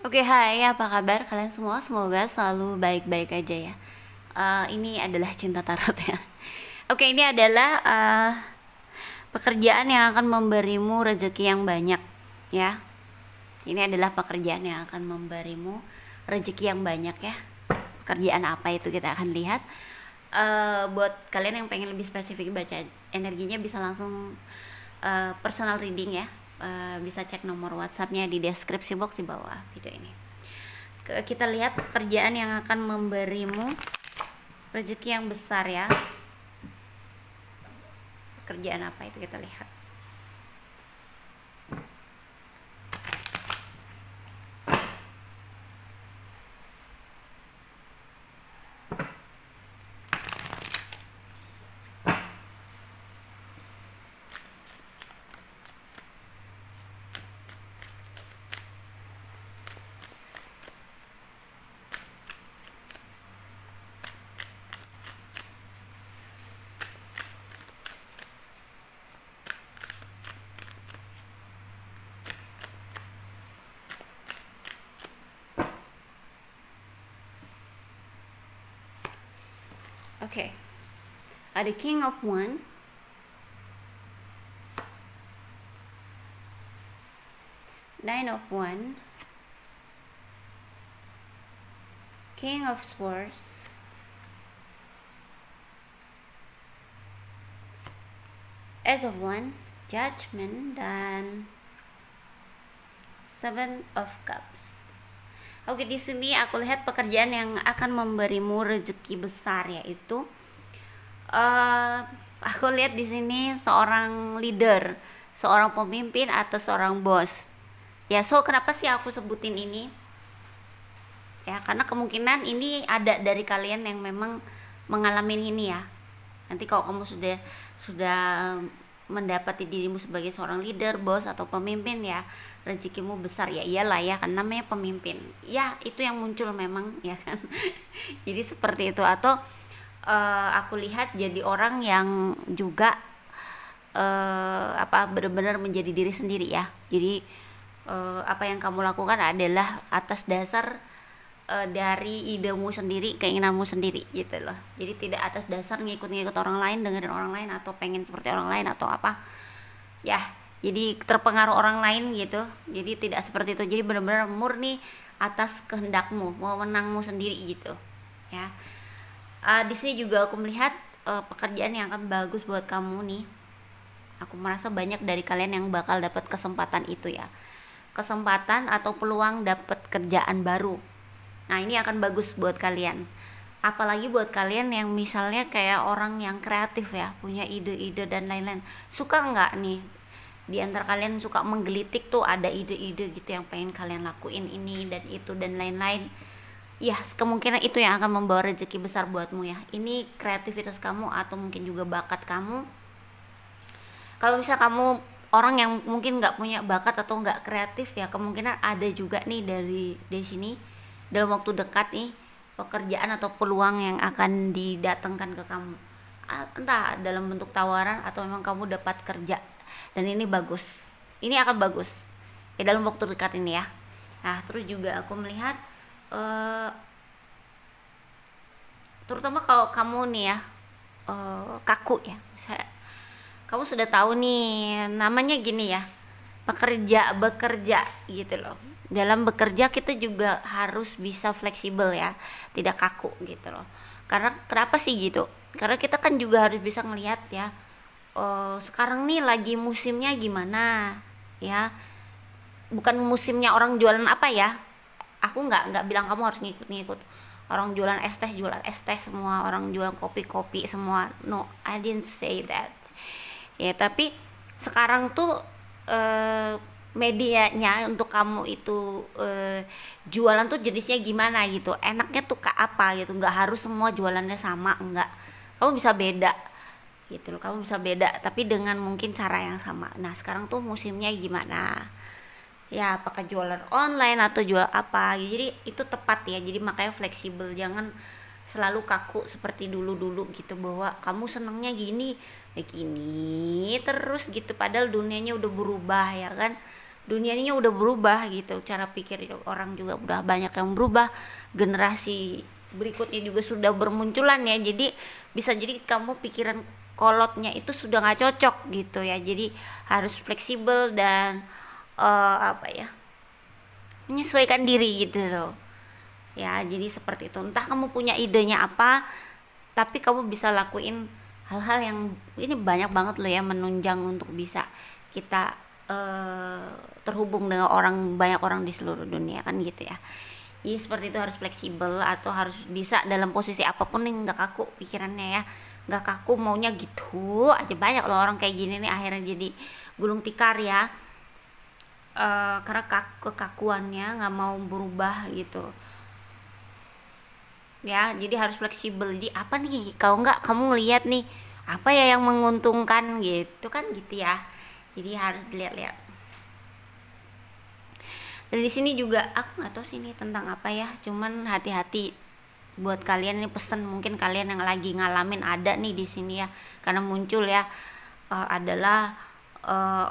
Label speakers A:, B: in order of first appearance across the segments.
A: Oke, hai, apa kabar kalian semua? Semoga selalu baik-baik aja ya. Ini adalah cinta tarot ya. Oke, ini adalah pekerjaan yang akan memberimu rezeki yang banyak ya. Ini adalah pekerjaan yang akan memberimu rezeki yang banyak ya. Pekerjaan apa itu kita akan lihat. Buat kalian yang pengen lebih spesifik baca energinya bisa langsung personal reading ya. Bisa cek nomor WhatsAppnya di deskripsi box di bawah video ini. Kita lihat pekerjaan yang akan memberimu rezeki yang besar ya. Pekerjaan apa itu kita lihat. Oke. Ada King of One, Nine of One, King of Swords, Ace of One, Judgment, dan Seven of Cups. Oke, di sini aku lihat pekerjaan yang akan memberimu rezeki besar yaitu aku lihat di sini seorang leader, seorang pemimpin atau seorang bos. Ya, so kenapa sih aku sebutin ini? Ya, karena kemungkinan ini ada dari kalian yang memang mengalami ini ya. Nanti kalau kamu sudah mendapati dirimu sebagai seorang leader, bos atau pemimpin ya, rezekimu besar ya, iyalah ya, kan namanya pemimpin. Ya, itu yang muncul memang ya kan. Jadi seperti itu. Atau aku lihat jadi orang yang juga benar-benar menjadi diri sendiri ya. Jadi apa yang kamu lakukan adalah atas dasar dari idemu sendiri, keinginanmu sendiri gitu loh. Jadi tidak atas dasar ngikut-ngikut orang lain, dengerin orang lain atau pengen seperti orang lain atau apa. Ya, jadi terpengaruh orang lain gitu. Jadi tidak seperti itu. Jadi benar-benar murni atas kehendakmu, wewenangmu sendiri gitu. Ya. Di sini juga aku melihat pekerjaan yang akan bagus buat kamu nih. Aku merasa banyak dari kalian yang bakal dapat kesempatan itu ya. Kesempatan atau peluang dapat kerjaan baru. Nah, ini akan bagus buat kalian. Apalagi buat kalian yang misalnya kayak orang yang kreatif ya, punya ide-ide dan lain-lain. Suka nggak nih di antara kalian suka menggelitik tuh, ada ide-ide gitu yang pengen kalian lakuin ini dan itu dan lain-lain. Ya, kemungkinan itu yang akan membawa rezeki besar buatmu ya. Ini kreativitas kamu atau mungkin juga bakat kamu. Kalau misal kamu orang yang mungkin nggak punya bakat atau nggak kreatif ya, kemungkinan ada juga nih dari sini dalam waktu dekat nih pekerjaan atau peluang yang akan didatangkan ke kamu, entah dalam bentuk tawaran atau memang kamu dapat kerja, dan ini bagus, ini akan bagus ya dalam waktu dekat ini ya. Nah, terus juga aku melihat terutama kalau kamu nih ya kaku ya, kamu sudah tahu nih namanya gini ya, bekerja gitu loh. Dalam bekerja kita juga harus bisa fleksibel ya, tidak kaku gitu loh. Karena kenapa sih gitu? Karena kita kan juga harus bisa ngelihat ya, sekarang nih lagi musimnya gimana ya. Bukan musimnya orang jualan apa ya. Aku nggak bilang kamu harus ngikut-ngikut orang jualan es teh semua, orang jualan kopi semua. No, I didn't say that. Ya, tapi sekarang tuh medianya untuk kamu itu jualan tuh jenisnya gimana gitu, enaknya tuh ke apa gitu, nggak harus semua jualannya sama, enggak, kamu bisa beda gitu loh, kamu bisa beda tapi dengan mungkin cara yang sama. Nah, sekarang tuh musimnya gimana ya, apakah jualan online atau jual apa, jadi itu tepat ya. Jadi makanya fleksibel, jangan selalu kaku seperti dulu gitu, bahwa kamu senengnya gini ya gini terus gitu, padahal dunianya udah berubah ya kan. dunia ini udah berubah gitu, cara pikir orang juga udah banyak yang berubah, generasi berikutnya juga sudah bermunculan ya. Jadi bisa jadi kamu pikiran kolotnya itu sudah nggak cocok gitu ya. Jadi harus fleksibel dan apa ya, menyesuaikan diri gitu loh ya. Jadi seperti itu, entah kamu punya idenya apa, tapi kamu bisa lakuin hal-hal yang ini banyak banget loh ya, menunjang untuk bisa kita terhubung dengan banyak orang di seluruh dunia kan gitu ya. Jadi seperti itu, harus fleksibel atau harus bisa dalam posisi apapun nih, nggak kaku pikirannya ya, nggak kaku maunya gitu aja. Banyak loh orang kayak gini nih akhirnya jadi gulung tikar ya, karena kekakuannya nggak mau berubah gitu ya. Jadi harus fleksibel. Jadi apa nih kalau nggak kamu ngelihat nih apa ya yang menguntungkan gitu kan gitu ya. Jadi harus dilihat-lihat. Dan di sini juga aku nggak tahu sini tentang apa ya, cuman hati-hati buat kalian ini, pesan mungkin kalian yang lagi ngalamin ada nih di sini ya, karena muncul ya adalah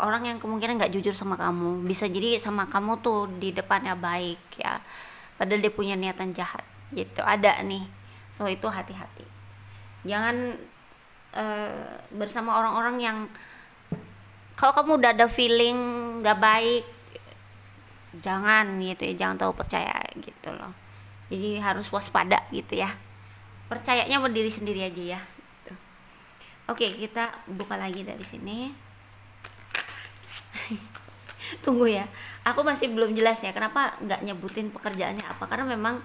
A: orang yang kemungkinan nggak jujur sama kamu. Bisa jadi sama kamu tuh di depannya baik ya, padahal dia punya niatan jahat gitu, ada nih. So itu hati-hati, jangan bersama orang-orang yang kalau kamu udah ada feeling nggak baik, jangan gitu ya, jangan tahu percaya gitu loh. Jadi harus waspada gitu ya, percayanya berdiri sendiri aja ya gitu. Oke, kita buka lagi dari sini. Tunggu ya, aku masih belum jelas ya kenapa nggak nyebutin pekerjaannya apa, karena memang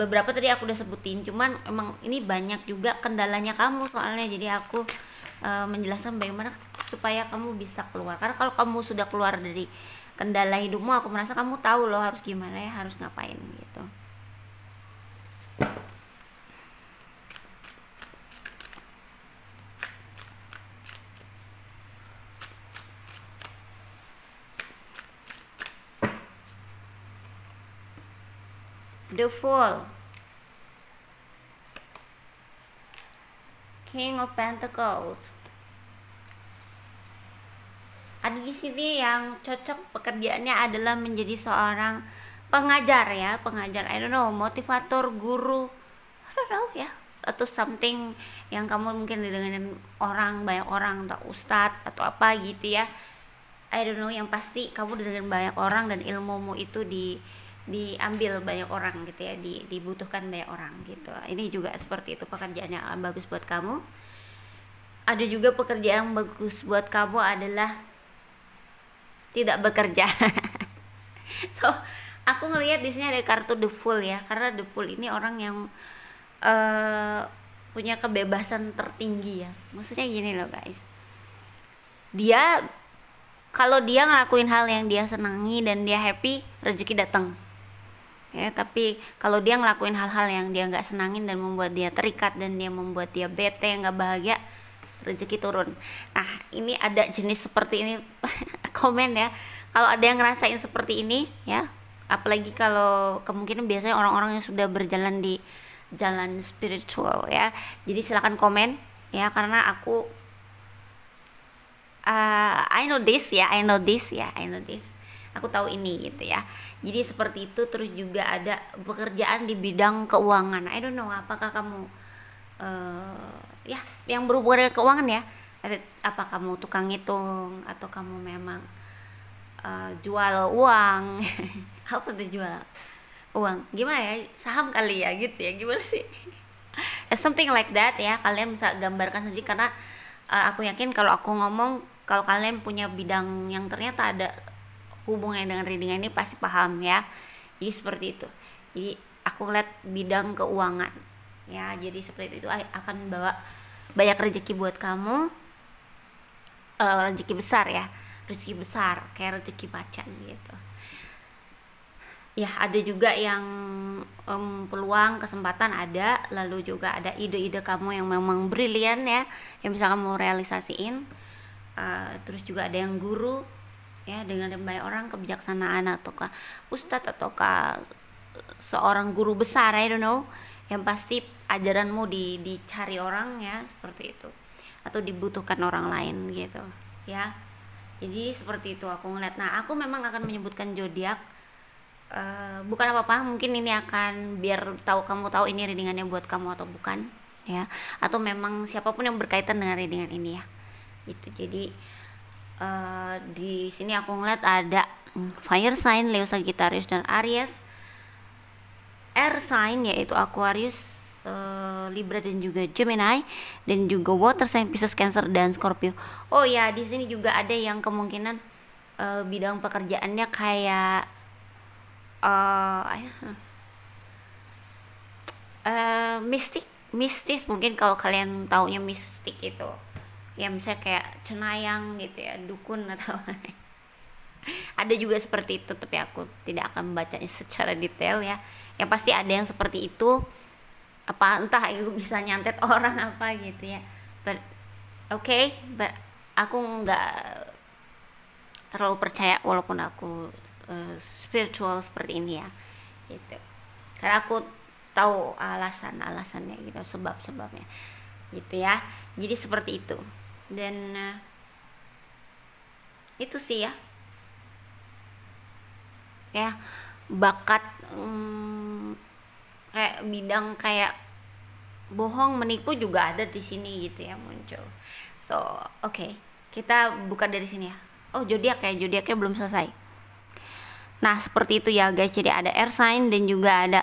A: beberapa tadi aku udah sebutin, cuman emang ini banyak juga kendalanya kamu soalnya. Jadi aku menjelaskan bagaimana supaya kamu bisa keluar, karena kalau kamu sudah keluar dari kendala hidupmu, aku merasa kamu tahu loh harus gimana ya, harus ngapain gitu. The Fool, King of Pentacles. Ada di sini yang cocok pekerjaannya adalah menjadi seorang pengajar ya, pengajar, I don't know, motivator, guru, I don't know ya, atau something yang kamu mungkin dengan orang, banyak orang, atau ustadz atau apa gitu ya, I don't know. Yang pasti kamu dengan banyak orang dan ilmumu itu diambil banyak orang gitu ya, dibutuhkan banyak orang gitu. Ini juga seperti itu, pekerjaannya bagus buat kamu. Ada juga pekerjaan yang bagus buat kamu adalah tidak bekerja. So aku ngelihat di sini ada kartu The Fool ya, karena The Fool ini orang yang punya kebebasan tertinggi ya. Maksudnya gini loh guys, dia kalau dia ngelakuin hal yang dia senangi dan dia happy, rezeki datang ya. Tapi kalau dia ngelakuin hal-hal yang dia nggak senangin dan membuat dia terikat dan dia membuat dia bete, nggak bahagia, rezeki turun. Nah ini ada jenis seperti ini. Komen ya kalau ada yang ngerasain seperti ini ya, apalagi kalau kemungkinan biasanya orang-orang yang sudah berjalan di jalan spiritual ya. Jadi silakan komen ya, karena aku I know this ya, I know this, aku tahu ini gitu ya. Jadi seperti itu. Terus juga ada pekerjaan di bidang keuangan. I don't know apakah kamu ya yang berhubungan dengan keuangan ya, apa kamu tukang ngitung atau kamu memang jual uang. Apa tuh jual uang, gimana ya, saham kali ya gitu ya, gimana sih? Something like that ya, kalian bisa gambarkan sendiri, karena aku yakin kalau aku ngomong, kalau kalian punya bidang yang ternyata ada hubungannya dengan reading ini pasti paham ya. Jadi seperti itu. Jadi aku lihat bidang keuangan ya, jadi seperti itu akan bawa banyak rezeki buat kamu, rezeki besar ya, rezeki besar kayak rezeki macan gitu ya. Ada juga yang peluang kesempatan ada, lalu juga ada ide-ide kamu yang memang brilian ya, yang bisa kamu realisasiin. Terus juga ada yang guru ya, dengan banyak orang, kebijaksanaan ataukah ustadz ataukah seorang guru besar, I don't know. Yang pasti ajaranmu dicari orang ya, seperti itu, atau dibutuhkan orang lain gitu ya. Jadi seperti itu aku ngeliat. Nah, aku memang akan menyebutkan zodiak, bukan apa-apa, mungkin ini akan biar kamu tahu ini readingannya buat kamu atau bukan, ya, atau memang siapapun yang berkaitan dengan readingan ini ya. Itu jadi di sini aku ngeliat ada fire sign Leo, Sagittarius dan Aries, air sign yaitu Aquarius, Libra dan juga Gemini, dan juga water sign Pisces, Cancer dan Scorpio. Oh ya, di sini juga ada yang kemungkinan bidang pekerjaannya kayak mistis mungkin, kalau kalian taunya mistik itu ya, misalnya kayak cenayang gitu ya, dukun atau ada juga seperti itu, tapi aku tidak akan membacanya secara detail ya. Yang pasti ada yang seperti itu, apa entah itu bisa nyantet orang apa gitu ya, but but aku nggak terlalu percaya walaupun aku spiritual seperti ini ya, gitu, karena aku tahu alasannya gitu, sebabnya gitu ya. Jadi seperti itu, dan itu sih ya bakat, kayak bidang kayak bohong, menipu juga ada di sini gitu ya, muncul. So kita buka dari sini ya. Oh, zodiaknya belum selesai. Nah, seperti itu ya guys. Jadi ada air sign dan juga ada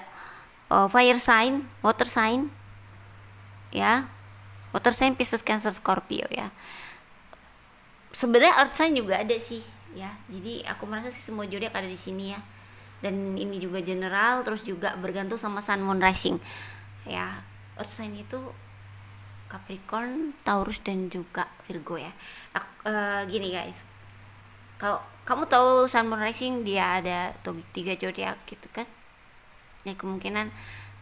A: fire sign, water sign ya. Water sign Pisces, Cancer, Scorpio ya. Sebenarnya earth sign juga ada sih ya. Jadi aku merasa sih semua zodiak ada di sini ya. Dan ini juga general, terus juga bergantung sama sun, moon, rising ya. Earth sign itu Capricorn, Taurus dan juga Virgo ya. Gini guys, kalau kamu tahu sun, moon, rising, dia ada tuh 3 zodiak gitu kan ya, kemungkinan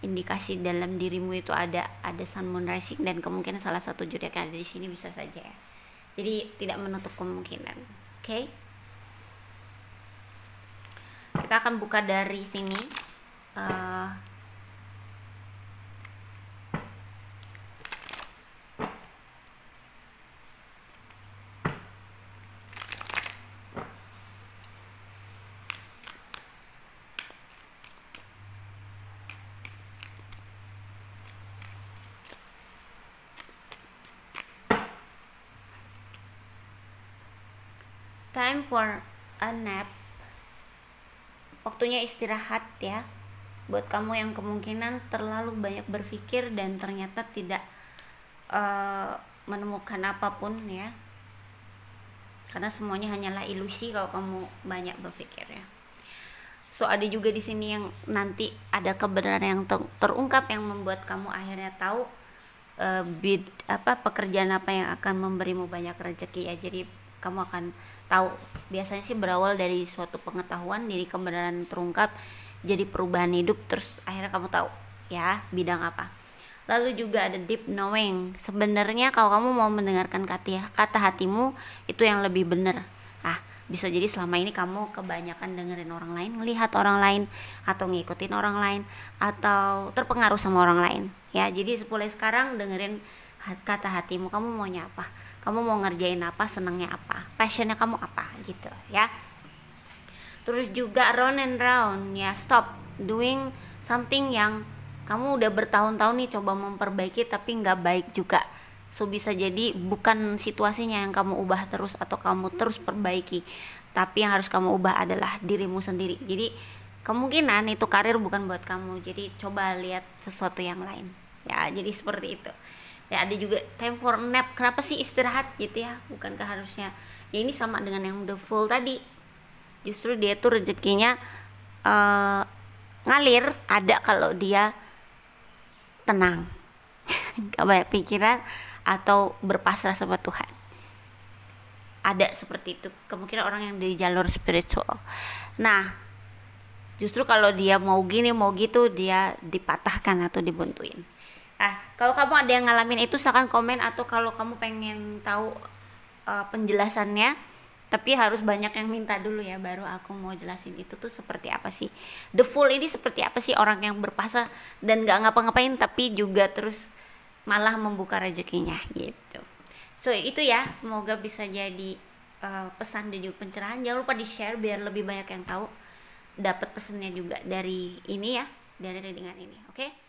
A: indikasi dalam dirimu itu ada sun, moon, rising, dan kemungkinan salah satu zodiak yang ada di sini bisa saja ya. Jadi tidak menutup kemungkinan. Oke. Kita akan buka dari sini. Time for a nap. Waktunya istirahat ya. Buat kamu yang kemungkinan terlalu banyak berpikir dan ternyata tidak menemukan apapun ya. Karena semuanya hanyalah ilusi kalau kamu banyak berpikir ya. So ada juga di sini yang nanti ada kebenaran yang terungkap yang membuat kamu akhirnya tahu pekerjaan apa yang akan memberimu banyak rezeki ya. Jadi kamu akan tahu, biasanya sih berawal dari suatu pengetahuan, jadi kebenaran terungkap, jadi perubahan hidup, terus akhirnya kamu tahu ya bidang apa. Lalu juga ada deep knowing. Sebenarnya kalau kamu mau mendengarkan kata hatimu, itu yang lebih benar. Bisa jadi selama ini kamu kebanyakan dengerin orang lain, melihat orang lain, atau ngikutin orang lain, atau terpengaruh sama orang lain ya. Jadi mulai sekarang dengerin kata hatimu, kamu maunya apa, kamu mau ngerjain apa, senangnya apa, passionnya kamu apa gitu ya. Terus juga round and round ya, stop doing something yang kamu udah bertahun-tahun nih coba memperbaiki tapi nggak baik juga. So bisa jadi bukan situasinya yang kamu ubah terus atau kamu terus perbaiki, tapi yang harus kamu ubah adalah dirimu sendiri. Jadi kemungkinan itu karir bukan buat kamu, jadi coba lihat sesuatu yang lain ya. Jadi seperti itu ya. Ada juga time for nap. Kenapa sih istirahat gitu ya, bukankah harusnya ya, ini sama dengan yang udah full tadi. Justru dia tuh rezekinya ngalir ada kalau dia tenang gak banyak pikiran atau berpasrah sama Tuhan. Ada seperti itu kemungkinan orang yang di jalur spiritual. Nah, justru kalau dia mau gini mau gitu, dia dipatahkan atau dibuntuin. Kalau kamu ada yang ngalamin itu, silahkan komen, atau kalau kamu pengen tahu penjelasannya, tapi harus banyak yang minta dulu ya, baru aku mau jelasin itu tuh seperti apa sih. The Fool ini seperti apa sih, orang yang berpasrah dan gak ngapa-ngapain tapi juga terus malah membuka rezekinya gitu. So itu ya, semoga bisa jadi pesan dan juga pencerahan. Jangan lupa di share biar lebih banyak yang tahu, dapat pesannya juga dari ini ya, dari readingan ini. Oke.